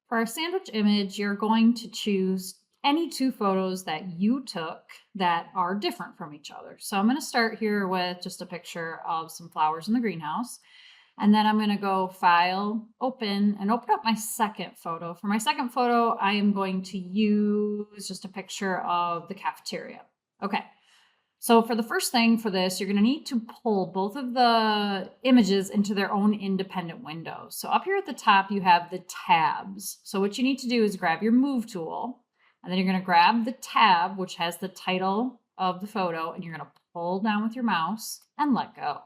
For our sandwich image, you're going to choose any two photos that you took that are different from each other. So I'm going to start here with just a picture of some flowers in the greenhouse. And then I'm going to go File, Open, and open up my second photo. For my second photo, I am going to use just a picture of the cafeteria. Okay. So for the first thing for this, you're going to need to pull both of the images into their own independent windows. So up here at the top, you have the tabs. So what you need to do is grab your Move tool, and then you're going to grab the tab, which has the title of the photo, and you're going to pull down with your mouse and let go.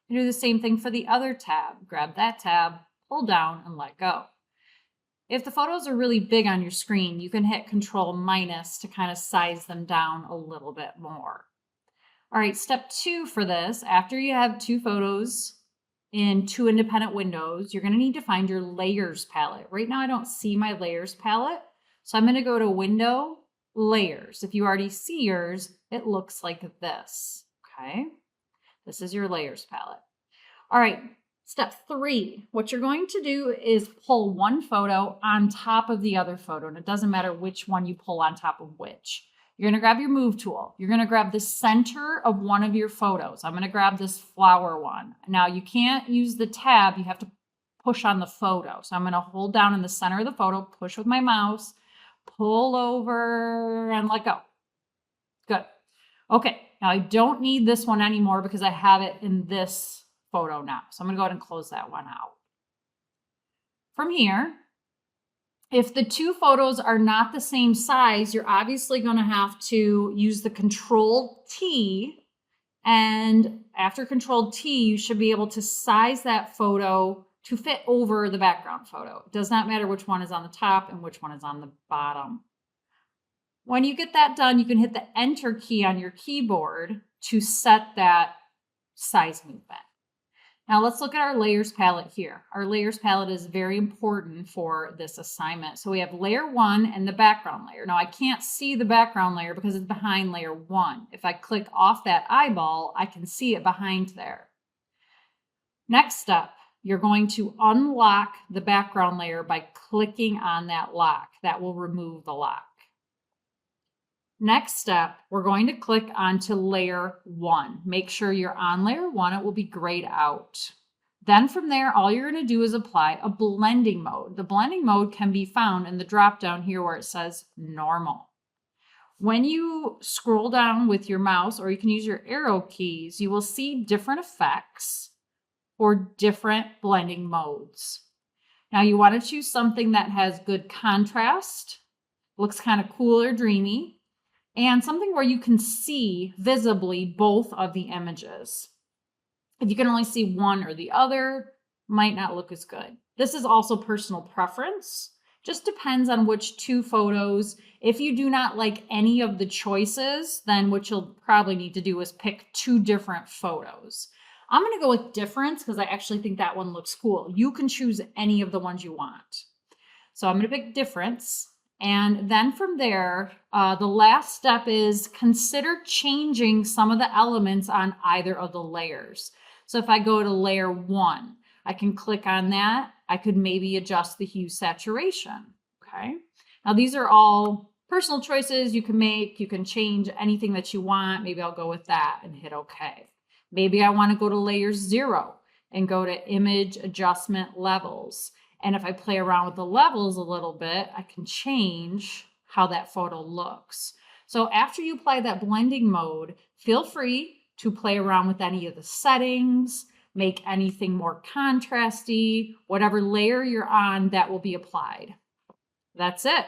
You do the same thing for the other tab. Grab that tab, pull down, and let go. If the photos are really big on your screen, you can hit Control minus to kind of size them down a little bit more. All right, step 2 for this, after you have two photos in two independent windows, you're going to need to find your layers palette. Right now I don't see my layers palette, so I'm going to go to Window, Layers. If you already see yours, it looks like this, okay? This is your layers palette. All right, step 3, what you're going to do is pull one photo on top of the other photo, and it doesn't matter which one you pull on top of which. You're going to grab your Move tool. You're going to grab the center of one of your photos. I'm going to grab this flower one. Now, you can't use the tab. You have to push on the photo. So I'm going to hold down in the center of the photo, push with my mouse, pull over, and let go. Good. Okay. Now, I don't need this one anymore because I have it in this photo now. So I'm going to go ahead and close that one out. From here, if the two photos are not the same size, you're obviously going to have to use the Control T. And after Control T, you should be able to size that photo to fit over the background photo. It does not matter which one is on the top and which one is on the bottom. When you get that done, you can hit the Enter key on your keyboard to set that size movement. Now let's look at our layers palette here. Our layers palette is very important for this assignment. So we have layer 1 and the background layer. Now I can't see the background layer because it's behind layer 1. If I click off that eyeball, I can see it behind there. Next step, you're going to unlock the background layer by clicking on that lock. That will remove the lock. Next step, we're going to click onto layer 1. Make sure you're on layer 1. It will be grayed out. Then from there, all you're going to do is apply a blending mode. The blending mode can be found in the drop down here where it says normal. When you scroll down with your mouse, or you can use your arrow keys, you will see different effects for different blending modes. Now you want to choose something that has good contrast, looks kind of cool or dreamy, and something where you can see visibly both of the images. If you can only see one or the other, might not look as good. This is also personal preference. Just depends on which two photos. If you do not like any of the choices, then what you'll probably need to do is pick two different photos. I'm going to go with difference because I actually think that one looks cool. You can choose any of the ones you want. So I'm going to pick difference. And then from there, the last step is consider changing some of the elements on either of the layers. So if I go to layer 1, I can click on that. I could maybe adjust the hue saturation. Okay. Now these are all personal choices you can make. You can change anything that you want. Maybe I'll go with that and hit OK. Maybe I want to go to layer 0 and go to image adjustment levels. And if I play around with the levels a little bit, I can change how that photo looks. So after you apply that blending mode, feel free to play around with any of the settings, make anything more contrasty, whatever layer you're on, that will be applied. That's it.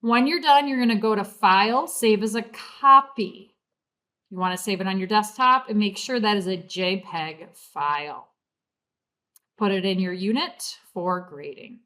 When you're done, you're going to go to File, Save as a Copy. You want to save it on your desktop and make sure that is a JPEG file. Put it in your unit for grading.